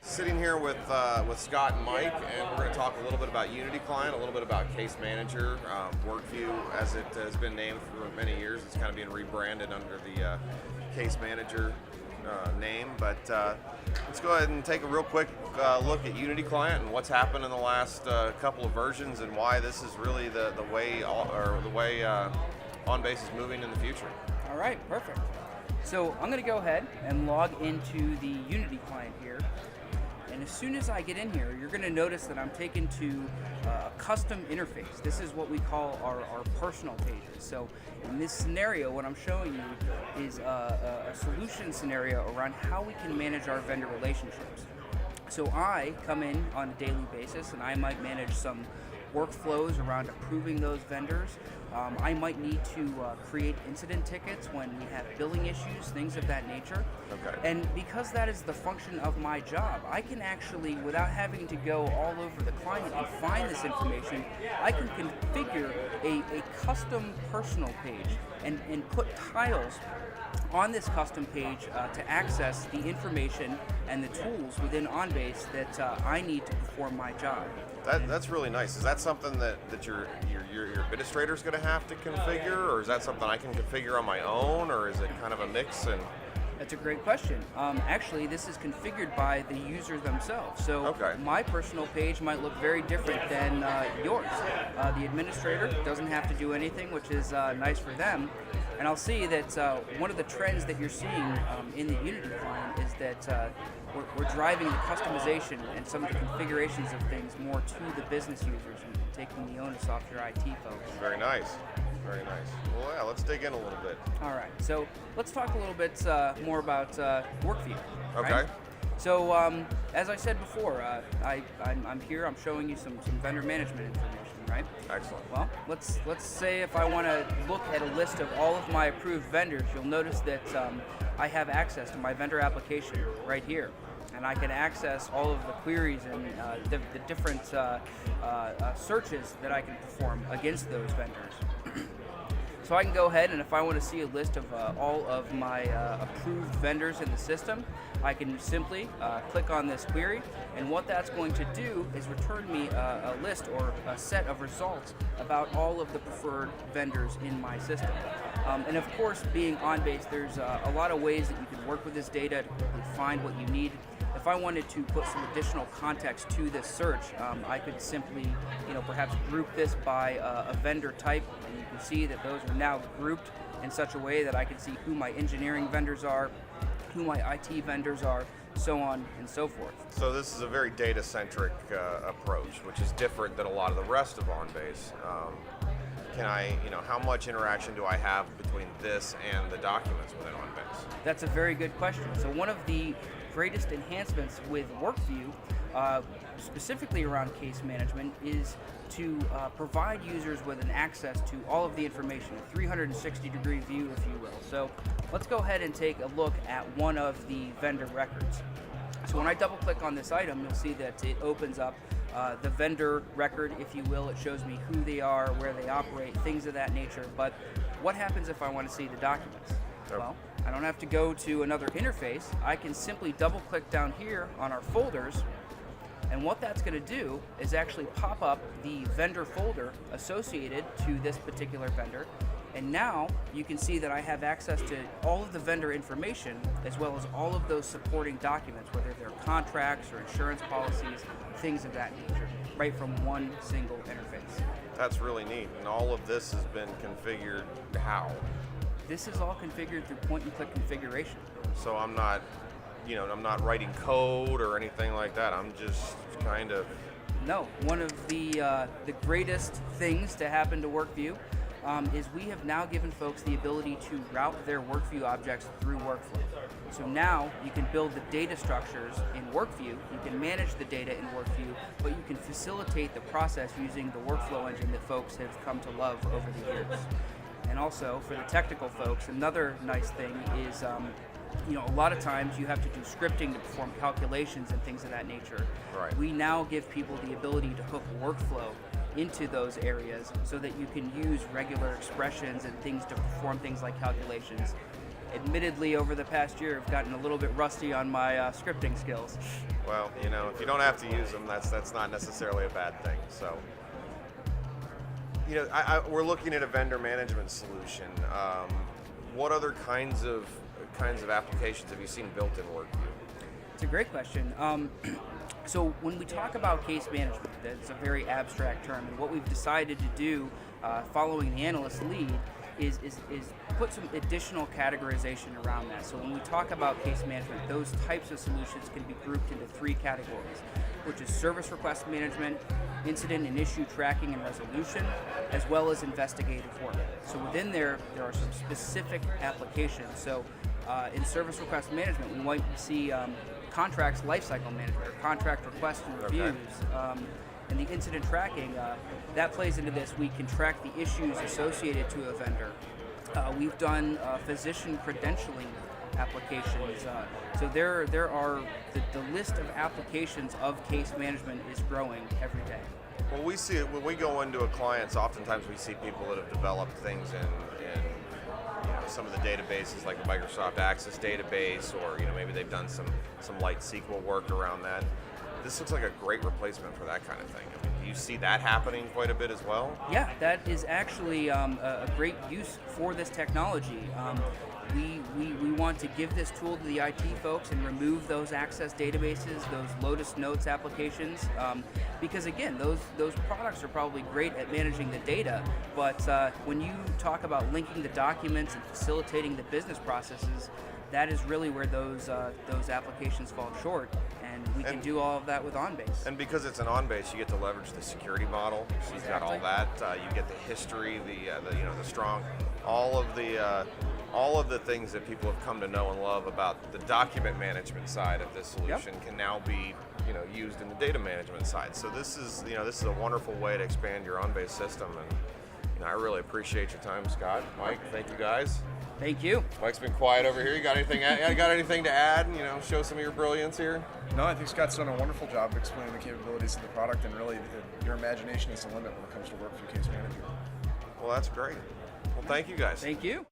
Sitting here with Scott and Mike, and we're going to talk a little bit about Unity Client, a little bit about Case Manager, Workview, as it has been named for many years. It's kind of being rebranded under the Case Manager name. But let's go ahead and take a real quick look at Unity Client and what's happened in the last couple of versions, and why this is really the way OnBase is moving in the future. All right, perfect. So I'm going to go ahead and log into the Unity Client here. And as soon as I get in here, you're going to notice that I'm taken to a custom interface. This is what we call our personal pages. So in this scenario, what I'm showing you is a solution scenario around how we can manage our vendor relationships. So I come in on a daily basis, and I might manage some workflows around approving those vendors. I might need to create incident tickets when we have billing issues, things of that nature. Okay. And because that is the function of my job, I can actually, without having to go all over the client and find this information, I can configure a custom personal page and put tiles on this custom page to access the information and the tools within OnBase that I need to perform my job. That's really nice. Is that something that your administrator is going to have to configure, or is that something I can configure on my own, or is it kind of a mix? And that's a great question. Actually, this is configured by the user themselves. So okay. My personal page might look very different than yours. The administrator doesn't have to do anything, which is nice for them. And I'll see that one of the trends that you're seeing in the Unity client is that we're driving the customization and some of the configurations of things more to the business users and taking the onus off your IT folks. Very nice. Very nice. Well, yeah, let's dig in a little bit. All right, so let's talk a little bit more about Workview. Okay. Right? So as I said before, I'm here. I'm showing you some vendor management information, right? Excellent. Well, let's say if I want to look at a list of all of my approved vendors, you'll notice that I have access to my vendor application right here. And I can access all of the queries and the different searches that I can perform against those vendors. So I can go ahead, and if I want to see a list of all of my approved vendors in the system, I can simply click on this query, and what that's going to do is return me a list or a set of results about all of the preferred vendors in my system. And of course, being OnBase, there's a lot of ways that you can work with this data to quickly find what you need. If I wanted to put some additional context to this search, I could simply, perhaps group this by a vendor type, and you can see that those are now grouped in such a way that I can see who my engineering vendors are, who my IT vendors are, so on and so forth. So this is a very data-centric approach, which is different than a lot of the rest of OnBase. How much interaction do I have between this and the documents within OnBase? That's a very good question. So one of the greatest enhancements with Workview, specifically around case management, is to provide users with an access to all of the information, a 360-degree view, if you will. So let's go ahead and take a look at one of the vendor records. So when I double-click on this item, you'll see that it opens up the vendor record, if you will. It shows me who they are, where they operate, things of that nature. But what happens if I want to see the documents? Yep. Well, I don't have to go to another interface. I can simply double-click down here on our folders, and what that's going to do is actually pop up the vendor folder associated to this particular vendor. And now you can see that I have access to all of the vendor information as well as all of those supporting documents, whether they're contracts or insurance policies, things of that nature, right from one single interface. That's really neat. And all of this has been configured how? This is all configured through point-and-click configuration. So I'm not writing code or anything like that. I'm just kind of... No, one of the greatest things to happen to Workview is we have now given folks the ability to route their Workview objects through workflow. So now you can build the data structures in Workview, you can manage the data in Workview, but you can facilitate the process using the workflow engine that folks have come to love over the years. And also, for the technical folks, another nice thing is a lot of times you have to do scripting to perform calculations and things of that nature. Right. We now give people the ability to hook workflow into those areas so that you can use regular expressions and things to perform things like calculations admittedly, over the past year, I've gotten a little bit rusty on my scripting skills. Well, if you don't have to use them, that's not necessarily a bad thing. So, we're looking at a vendor management solution. What other kinds of applications have you seen built in WorkView? It's a great question. So when we talk about case management, that's a very abstract term, and what we've decided to do, following the analyst lead, is put some additional categorization around that. So when we talk about case management, those types of solutions can be grouped into 3 categories, which is service request management, incident and issue tracking and resolution, as well as investigative work. So within there are some specific applications. So in service request management, we might see contracts lifecycle management, or contract requests and reviews. Okay. And the incident tracking, that plays into this. We can track the issues associated to a vendor. We've done physician credentialing applications. So there are the list of applications of case management is growing every day. Well, we see it when we go into a client's. Oftentimes, we see people that have developed things in some of the databases, like the Microsoft Access database, or maybe they've done some light SQL work around that. This looks like a great replacement for that kind of thing. I mean, do you see that happening quite a bit as well? Yeah, that is actually a great use for this technology. We want to give this tool to the IT folks and remove those Access databases, those Lotus Notes applications, because again, those products are probably great at managing the data, but when you talk about linking the documents and facilitating the business processes, that is really where those applications fall short, and we can do all of that with OnBase. And because it's an OnBase, you get to leverage the security model. So you've got all that. You get the history, the strong, all of the things that people have come to know and love about the document management side of this solution can now be used in the data management side. So this is a wonderful way to expand your OnBase system, and I really appreciate your time, Scott, Mike. Thank you guys. Thank you. Mike's been quiet over here. You got anything? Got anything to add? Show some of your brilliance here. No, I think Scott's done a wonderful job explaining the capabilities of the product, and really your imagination is the limit when it comes to WorkView Case Manager. Well, that's great. Well, thank you guys. Thank you.